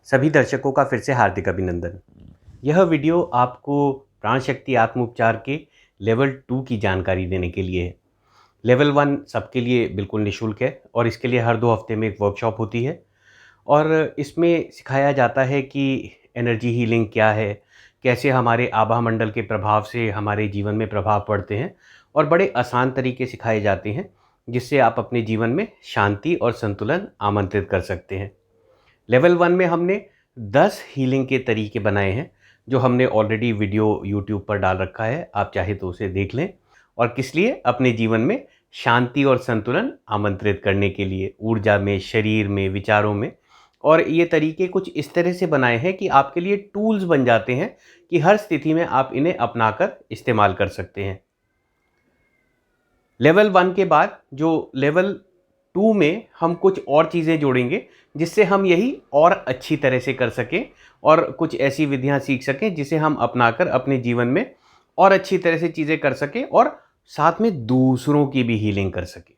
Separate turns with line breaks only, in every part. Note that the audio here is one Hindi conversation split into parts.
सभी दर्शकों का फिर से हार्दिक अभिनंदन। यह वीडियो आपको प्राण शक्ति आत्म उपचार के लेवल 2 की जानकारी देने के लिए है। लेवल 1 सबके लिए बिल्कुल निःशुल्क है और इसके लिए हर 2 हफ्ते में एक वर्कशॉप होती है और इसमें सिखाया जाता है कि एनर्जी हीलिंग क्या है, कैसे हमारे आभा मंडल के प्रभाव से हमारे जीवन में प्रभाव पड़ते हैं और बड़े आसान तरीके सिखाए जाते हैं, जिससे आप अपने जीवन में शांति और संतुलन आमंत्रित कर सकते हैं। लेवल 1 में हमने 10 हीलिंग के तरीके बनाए हैं, जो हमने ऑलरेडी वीडियो यूट्यूब पर डाल रखा है। आप चाहे तो उसे देख लें। और किस लिए? अपने जीवन में शांति और संतुलन आमंत्रित करने के लिए, ऊर्जा में, शरीर में, विचारों में। और ये तरीके कुछ इस तरह से बनाए हैं कि आपके लिए टूल्स बन जाते हैं कि हर स्थिति में आप इन्हें अपनाकर इस्तेमाल कर सकते हैं। लेवल 1 के बाद जो लेवल 2 में हम कुछ और चीज़ें जोड़ेंगे, जिससे हम यही और अच्छी तरह से कर सकें और कुछ ऐसी विधियां सीख सकें जिसे हम अपनाकर अपने जीवन में और अच्छी तरह से चीज़ें कर सकें और साथ में दूसरों की भी हीलिंग कर सकें।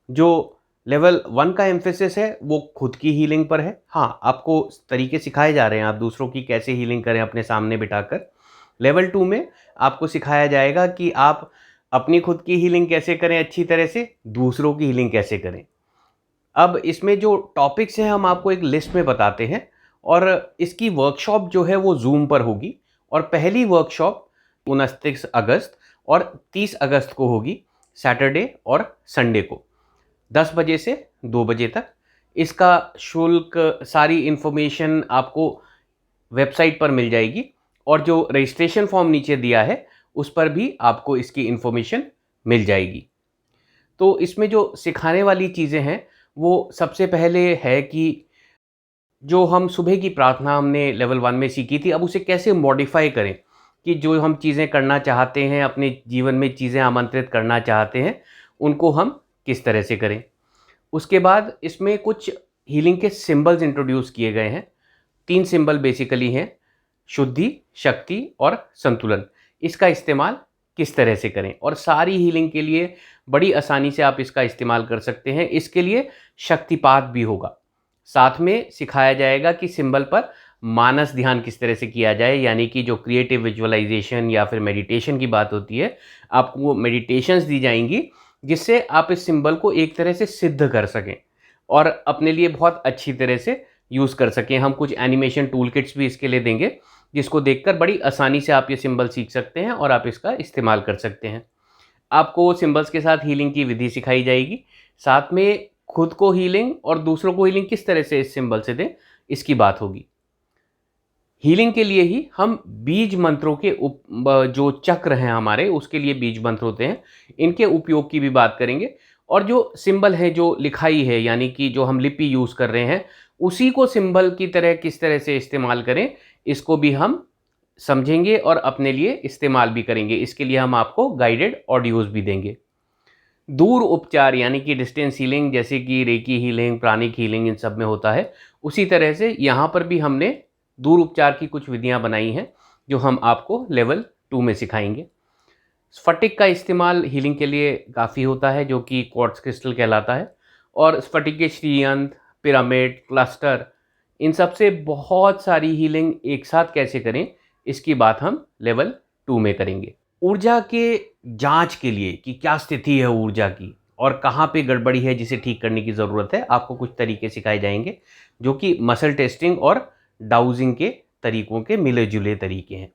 जो लेवल 1 का एम्फेसिस है वो खुद की हीलिंग पर है। हाँ, आपको तरीके सिखाए जा रहे हैं आप दूसरों की कैसे हीलिंग करें अपने सामने बिठाकर। लेवल 2 में आपको सिखाया जाएगा कि आप अपनी खुद की हीलिंग कैसे करें अच्छी तरह से, दूसरों की हीलिंग कैसे करें। अब इसमें जो टॉपिक्स हैं हम आपको एक लिस्ट में बताते हैं और इसकी वर्कशॉप जो है वो जूम पर होगी और पहली वर्कशॉप 29 अगस्त और 30 अगस्त को होगी, सैटरडे और संडे को 10 बजे से 2 बजे तक। इसका शुल्क, सारी इन्फॉर्मेशन आपको वेबसाइट पर मिल जाएगी और जो रजिस्ट्रेशन फॉर्म नीचे दिया है उस पर भी आपको इसकी इन्फॉर्मेशन मिल जाएगी। तो इसमें जो सिखाने वाली चीज़ें हैं वो सबसे पहले है कि जो हम सुबह की प्रार्थना हमने लेवल 1 में सीखी थी, अब उसे कैसे मॉडिफाई करें कि जो हम चीज़ें करना चाहते हैं, अपने जीवन में चीज़ें आमंत्रित करना चाहते हैं, उनको हम किस तरह से करें। उसके बाद इसमें कुछ हीलिंग के सिंबल्स इंट्रोड्यूस किए गए हैं। 3 सिंबल बेसिकली हैं, शुद्धि, शक्ति और संतुलन। इसका इस्तेमाल किस तरह से करें और सारी हीलिंग के लिए बड़ी आसानी से आप इसका इस्तेमाल कर सकते हैं। इसके लिए शक्तिपात भी होगा। साथ में सिखाया जाएगा कि सिंबल पर मानस ध्यान किस तरह से किया जाए, यानी कि जो क्रिएटिव विजुअलाइजेशन या फिर मेडिटेशन की बात होती है, आपको वो मेडिटेशंस दी जाएंगी जिससे आप इस सिंबल को एक तरह से सिद्ध कर सकें और अपने लिए बहुत अच्छी तरह से यूज़ कर सकें। हम कुछ एनिमेशन टूल किट्स भी इसके लिए देंगे, जिसको देखकर बड़ी आसानी से आप ये सिंबल सीख सकते हैं और आप इसका इस्तेमाल कर सकते हैं। आपको सिंबल्स के साथ हीलिंग की विधि सिखाई जाएगी, साथ में खुद को हीलिंग और दूसरों को हीलिंग किस तरह से इस सिंबल से दें, इसकी बात होगी। हीलिंग के लिए ही हम बीज मंत्रों के जो चक्र हैं हमारे, उसके लिए बीज मंत्र होते हैं, इनके उपयोग की भी बात करेंगे। और जो सिंबल है, जो लिखाई है, यानी कि जो हम लिपि यूज़ कर रहे हैं, उसी को सिंबल की तरह किस तरह से इस्तेमाल करें, इसको भी हम समझेंगे और अपने लिए इस्तेमाल भी करेंगे। इसके लिए हम आपको गाइडेड ऑडियोज़ भी देंगे। दूर उपचार यानी कि डिस्टेंस हीलिंग, जैसे कि रेकी हीलिंग, प्राणिक हीलिंग, इन सब में होता है, उसी तरह से यहाँ पर भी हमने दूर उपचार की कुछ विधियाँ बनाई हैं जो हम आपको लेवल 2 में सिखाएंगे। स्फटिक का इस्तेमाल हीलिंग के लिए काफ़ी होता है, जो कि क्वार्ट्ज क्रिस्टल कहलाता है। और स्फटिक के श्रीयंत्र, पिरामिड, क्लस्टर, इन सब से बहुत सारी हीलिंग एक साथ कैसे करें, इसकी बात हम लेवल 2 में करेंगे। ऊर्जा के जांच के लिए कि क्या स्थिति है ऊर्जा की और कहाँ पे गड़बड़ी है जिसे ठीक करने की ज़रूरत है, आपको कुछ तरीके सिखाए जाएंगे जो कि मसल टेस्टिंग और डाउजिंग के तरीकों के मिले जुले तरीके हैं।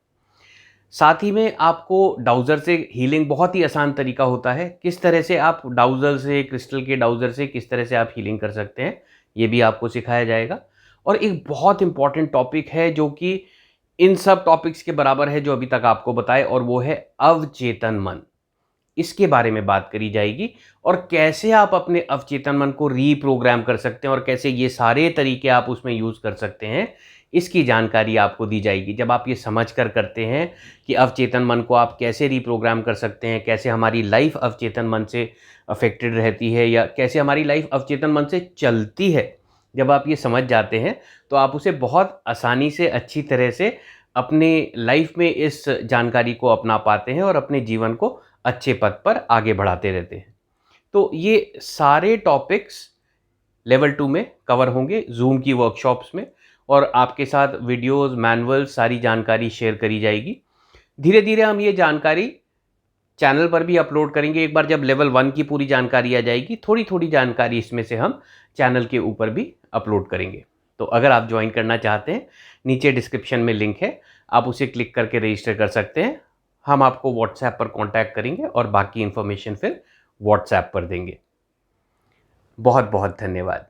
साथ ही में आपको डाउज़र से हीलिंग, बहुत ही आसान तरीका होता है, किस तरह से आप डाउज़र से, क्रिस्टल के डाउज़र से किस तरह से आप हीलिंग कर सकते हैं, ये भी आपको सिखाया जाएगा। और एक बहुत इंपॉर्टेंट टॉपिक है जो कि इन सब टॉपिक्स के बराबर है जो अभी तक आपको बताए, और वो है अवचेतन मन। इसके बारे में बात करी जाएगी और कैसे आप अपने अवचेतन मन को रीप्रोग्राम कर सकते हैं और कैसे ये सारे तरीके आप उसमें यूज़ कर सकते हैं, इसकी जानकारी आपको दी जाएगी। जब आप ये समझ कर करते हैं कि अवचेतन मन को आप कैसे रीप्रोग्राम कर सकते हैं, कैसे हमारी लाइफ अवचेतन मन से अफेक्टेड रहती है या कैसे हमारी लाइफ अवचेतन मन से चलती है, जब आप ये समझ जाते हैं तो आप उसे बहुत आसानी से, अच्छी तरह से अपने लाइफ में इस जानकारी को अपना पाते हैं और अपने जीवन को अच्छे पथ पर आगे बढ़ाते रहते हैं। तो ये सारे टॉपिक्स लेवल 2 में कवर होंगे जूम की वर्कशॉप्स में। और आपके साथ वीडियोस, मैनुअल, सारी जानकारी शेयर करी जाएगी। धीरे धीरे हम ये जानकारी चैनल पर भी अपलोड करेंगे। एक बार जब लेवल 1 की पूरी जानकारी आ जाएगी, थोड़ी थोड़ी जानकारी इसमें से हम चैनल के ऊपर भी अपलोड करेंगे। तो अगर आप ज्वाइन करना चाहते हैं, नीचे डिस्क्रिप्शन में लिंक है, आप उसे क्लिक करके रजिस्टर कर सकते हैं। हम आपको व्हाट्सएप पर कांटेक्ट करेंगे और बाकी इन्फॉर्मेशन फिर व्हाट्सएप पर देंगे। बहुत बहुत धन्यवाद।